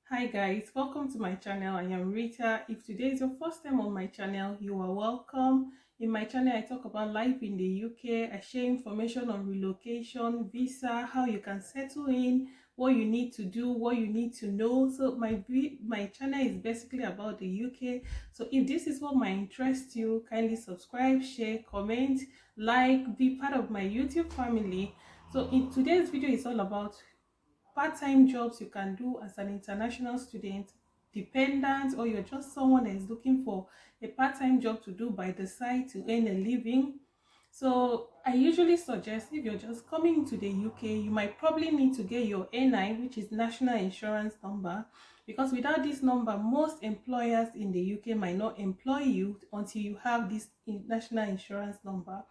Hi guys, welcome to my channel. I am Rita. If today is your first time on my channel, you are welcome. In my channel, I talk about life in the UK. I share information on relocation, visa, how you can settle in, what you need to do, what you need to know. So my channel is basically about the UK. So if this is what might interest you, kindly subscribe, share, comment, like, be part of my YouTube family. So in today's video is all about part-time jobs you can do as an international student, dependent, or you're just someone that is looking for a part-time job to do by the side to earn a living. So I usually suggest if you're just coming to the UK, you might probably need to get your NI, which is National Insurance Number, because without this number, most employers in the UK might not employ you until you have this National Insurance Number.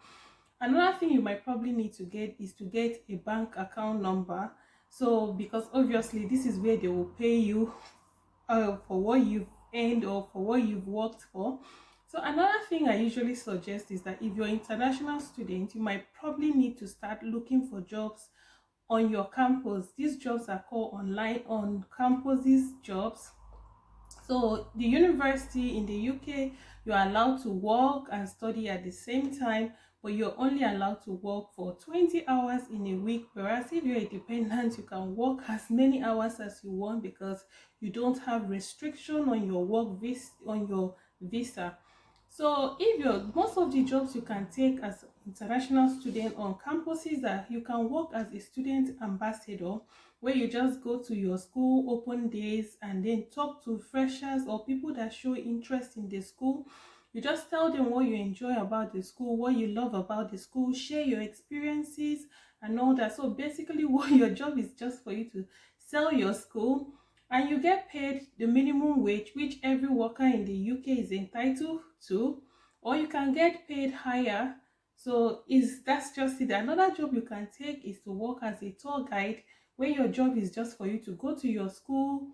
Another thing you might probably need to get is to get a bank account number. So because obviously this is where they will pay you for what you've earned or for what you've worked for. So another thing I usually suggest is that if you're an international student, you might probably need to start looking for jobs on your campus. These jobs are called online on campuses jobs. So the university in the UK, you're allowed to work and study at the same time, but you're only allowed to work for 20 hours in a week. Whereas if you're a dependent, you can work as many hours as you want because you don't have restriction on your visa. So if you're most of the jobs you can take as international student on campuses that you can work as a student ambassador, where you just go to your school open days and then talk to freshers or people that show interest in the school. You just tell them what you enjoy about the school, what you love about the school, share your experiences and all that. So basically what your job is just for you to sell your school, and you get paid the minimum wage which every worker in the UK is entitled to, or you can get paid higher. So is that's just it. Another job you can take is to work as a tour guide, where your job is just for you to go to your school,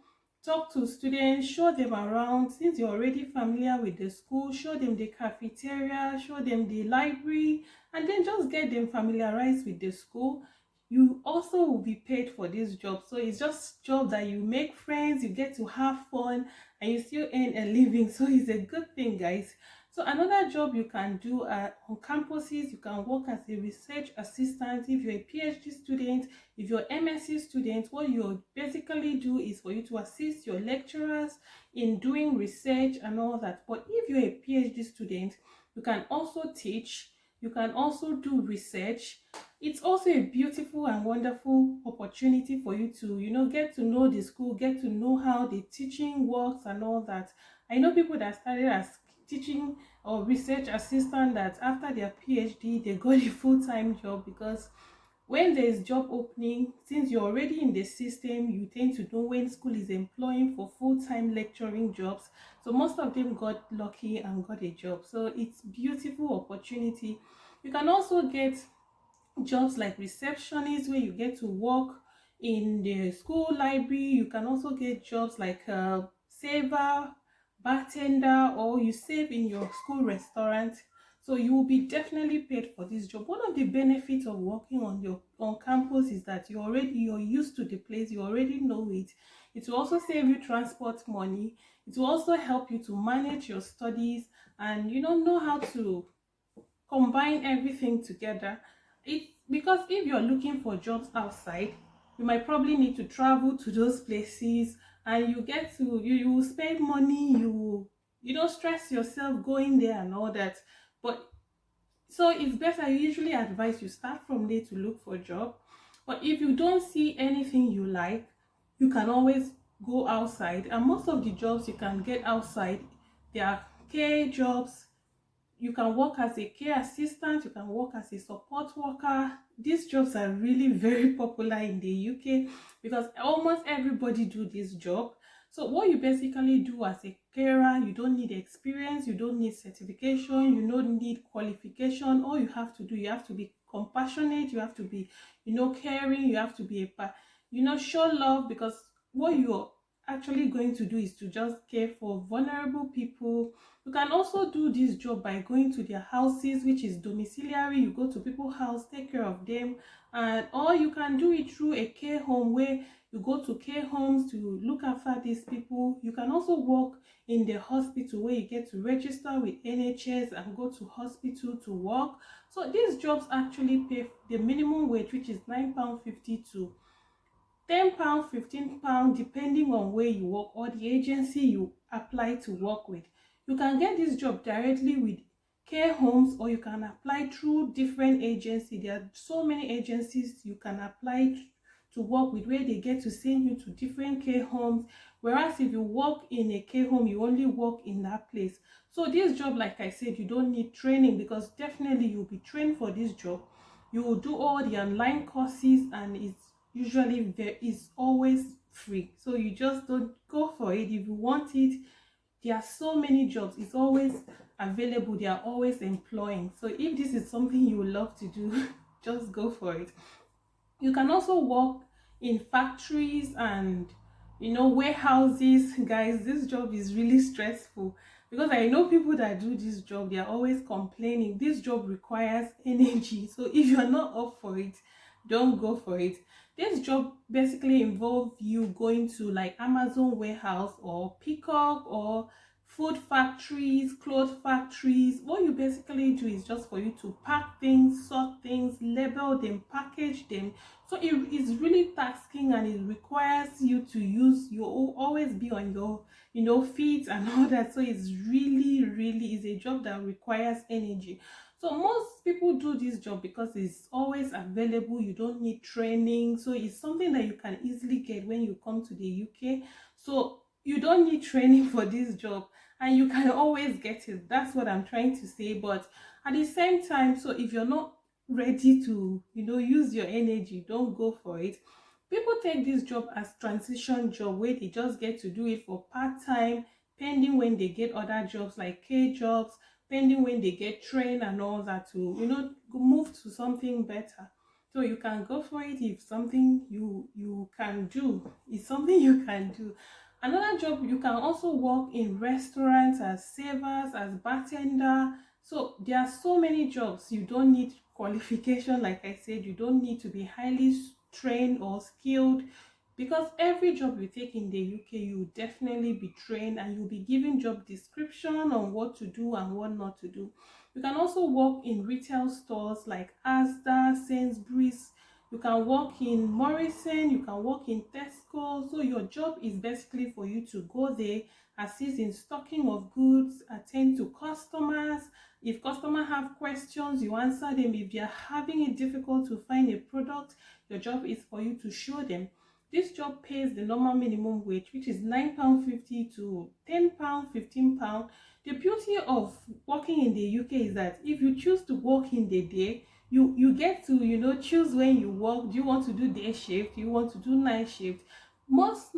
talk to students, show them around. Since you're already familiar with the school, show them the cafeteria, show them the library, and then just get them familiarized with the school. You also will be paid for this job. So it's just job that you make friends, you get to have fun, and you still earn a living. So it's a good thing, guys. So another job you can do on campuses, you can work as a research assistant. If you're a PhD student, if you're MSc student, what you basically do is for you to assist your lecturers in doing research and all that. But if you're a PhD student, you can also teach, you can also do research. It's also a beautiful and wonderful opportunity for you to, get to know the school, get to know how the teaching works and all that. I know people that started as teaching or research assistant that after their PhD they got a full-time job, because when there is job opening, since you're already in the system, you tend to know when school is employing for full-time lecturing jobs. So most of them got lucky and got a job. So it's beautiful opportunity. You can also get jobs like receptionist, where you get to work in the school library. You can also get jobs like saver, bartender, or you save in your school restaurant. So you will be definitely paid for this job. One of the benefits of working on campus is that you're used to the place, you already know it. It will also save you transport money. It will also help you to manage your studies and know how to combine everything together. It because if you're looking for jobs outside, you might probably need to travel to those places, and you will spend money, stress yourself going there and all that. But so it's better, I usually advise you start from there to look for a job. But if you don't see anything you like, you can always go outside, and most of the jobs you can get outside, they are care jobs. You can work as a care assistant, you can work as a support worker. These jobs are really very popular in the UK because almost everybody do this job. So what you basically do as a carer, you don't need experience, you don't need certification, you don't need qualification. All you have to do, you have to be compassionate, you have to be caring, you have to be show love, because what you're actually going to do is to just care for vulnerable people. You can also do this job by going to their houses, which is domiciliary. You go to people's house, take care of them, and or you can do it through a care home, where You go to care homes to look after these people. You can also work in the hospital where you get to register with NHS and go to hospital to work. So these jobs actually pay the minimum wage, which is £9.50 to £10, £15, depending on where you work or the agency you apply to work with. You can get this job directly with care homes, or you can apply through different agencies. There are so many agencies you can apply to work with, where they get to send you to different care homes. Whereas if you work in a care home, you only work in that place. So this job, like I said, you don't need training, because definitely you'll be trained for this job. You will do all the online courses, and it's always free. So you just don't go for it. If you want it, there are so many jobs, it's always available, they are always employing. So if this is something you would love to do, just go for it. You can also work in factories and warehouses. Guys, this job is really stressful, because I know people that do this job, they are always complaining. This job requires energy, so if you're not up for it, don't go for it. This job basically involves you going to like Amazon warehouse or Peacock or food factories, clothes factories. What you basically do is just for you to pack things, sort things, label them, package them. So it is really tasking, and it requires you to always be on your feet and all that. So it's really is a job that requires energy. So most people do this job because it's always available. You don't need training, so it's something that you can easily get when you come to the UK. So you don't need training for this job, and you can always get it. That's what I'm trying to say. But at the same time, so if you're not ready to use your energy, don't go for it. People take this job as transition job, where they just get to do it for part-time, pending when they get other jobs like care jobs, pending when they get trained and all that, to move to something better. So you can go for it if something you can do. It's something you can do. Another job, you can also work in restaurants as servers, as bartender. So there are so many jobs. You don't need qualification. Like I said, you don't need to be highly trained or skilled, because every job you take in the UK, you will definitely be trained, and you'll be given job description on what to do and what not to do. You can also work in retail stores like Asda, Sainsbury's. You can work in Morrison, you can work in Tesco. So your job is basically for you to go there, assist in stocking of goods, attend to customers. If customers have questions, you answer them. If they are having it difficult to find a product, your job is for you to show them. This job pays the normal minimum wage, which is £9.50 to £10, £15. The beauty of working in the UK is that if you choose to work in the day, you get to choose when you work. Do you want to do day shift? Do you want to do night shift? Most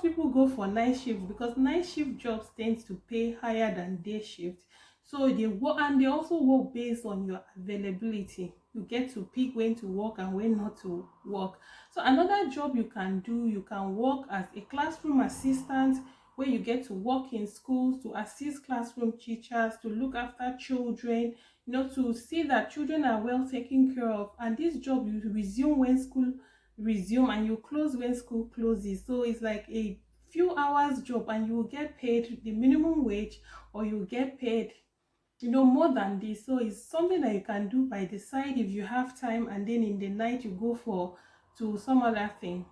people go for night shift, because night shift jobs tend to pay higher than day shift. So they work, and they also work based on your availability. You get to pick when to work and when not to work. So another job you can do, you can work as a classroom assistant, where you get to work in schools to assist classroom teachers, to look after children, to see that children are well taken care of. And this job, you resume when school resume, and you close when school closes. So it's like a few hours job, and you will get paid the minimum wage, or you get paid more than this. So it's something that you can do by the side if you have time, and then in the night you go to some other thing.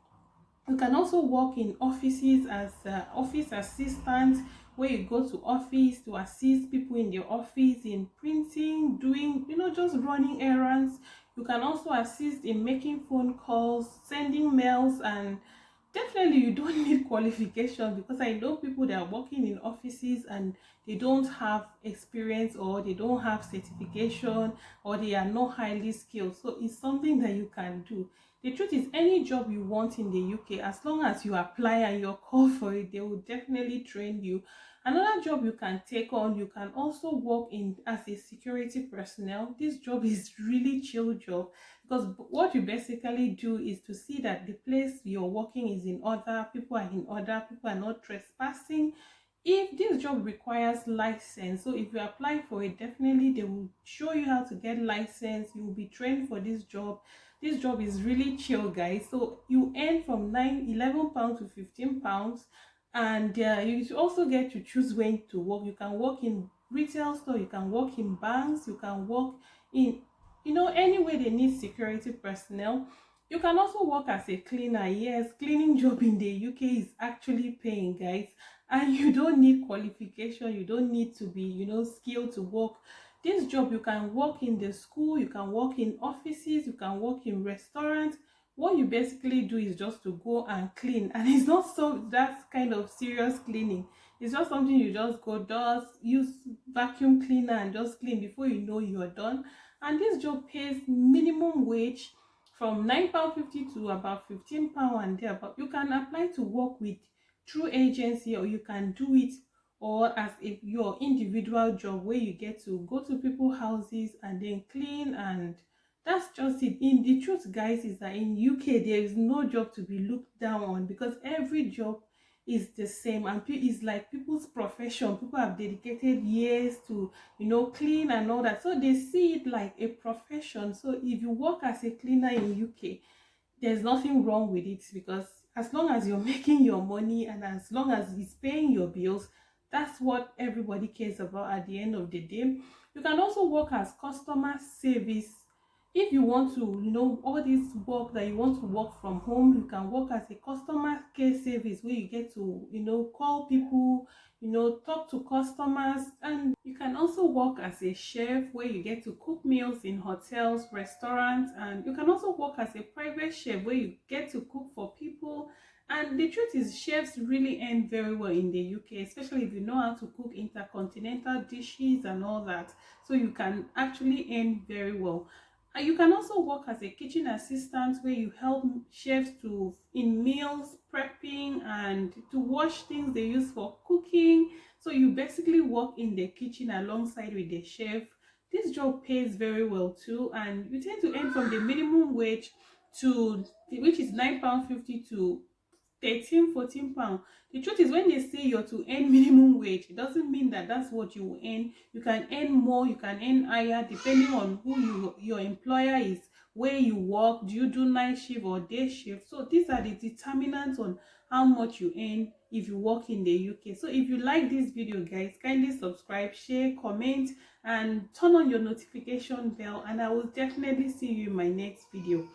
You can also work in offices as office assistant, where you go to office to assist people in the office in printing, doing just running errands. You can also assist in making phone calls, sending mails, and definitely you don't need qualification, because I know people that are working in offices and they don't have experience, or they don't have certification, or they are not highly skilled. So it's something that you can do. The truth is, any job you want in the UK, as long as you apply and you're called for it, they will definitely train you. Another job you can take on, you can also work in as a security personnel. This job is really chill job, because what you basically do is to see that the place you're working is in order, people are in order, people are not trespassing. If this job requires license, so if you apply for it, definitely they will show you how to get license. You will be trained for this job. This job is really chill, guys. So you earn from 11 pounds to 15 pounds, and you also get to choose when to work. You can work in retail store, you can work in banks, you can work in, anywhere they need security personnel. You can also work as a cleaner. Yes, cleaning job in the UK is actually paying, guys, and you don't need qualification, you don't need to be, skilled to work this job. You can work in the school, you can work in offices, you can work in restaurants. What you basically do is just to go and clean, and it's not so that kind of serious cleaning. It's just something you just go does, use vacuum cleaner and just clean. Before you know, you're done. And this job pays minimum wage from £9.50 to about £15 and there. But you can apply to work with through agency, or you can do it or as if your individual job, where you get to go to people's houses and then clean. And that's just it. In the truth, guys, is that in UK there is no job to be looked down on, because every job is the same, and it's like people's profession. People have dedicated years to, clean and all that, so they see it like a profession. So if you work as a cleaner in UK, there's nothing wrong with it, because as long as you're making your money and as long as it's paying your bills, that's what everybody cares about at the end of the day. You can also work as customer service. If you want to, all this work that you want to work from home, you can work as a customer care service, where you get to, call people, talk to customers. And you can also work as a chef, where you get to cook meals in hotels, restaurants. And you can also work as a private chef, where you get to cook for people. And the truth is, chefs really earn very well in the UK, especially if you know how to cook intercontinental dishes and all that. So you can actually earn very well. And you can also work as a kitchen assistant, where you help chefs to in meals prepping and to wash things they use for cooking. So you basically work in the kitchen alongside with the chef. This job pays very well too, and you tend to earn from the minimum wage to, which is £9.50 to 13, 14 pounds. The truth is, when they say you're to earn minimum wage, it doesn't mean that that's what you will earn. You can earn more, you can earn higher, depending on who your employer is, where you work. Do you do night shift or day shift? So these are the determinants on how much you earn if you work in the UK. So if you like this video, guys, kindly subscribe, share, comment, and turn on your notification bell, and I will definitely see you in my next video.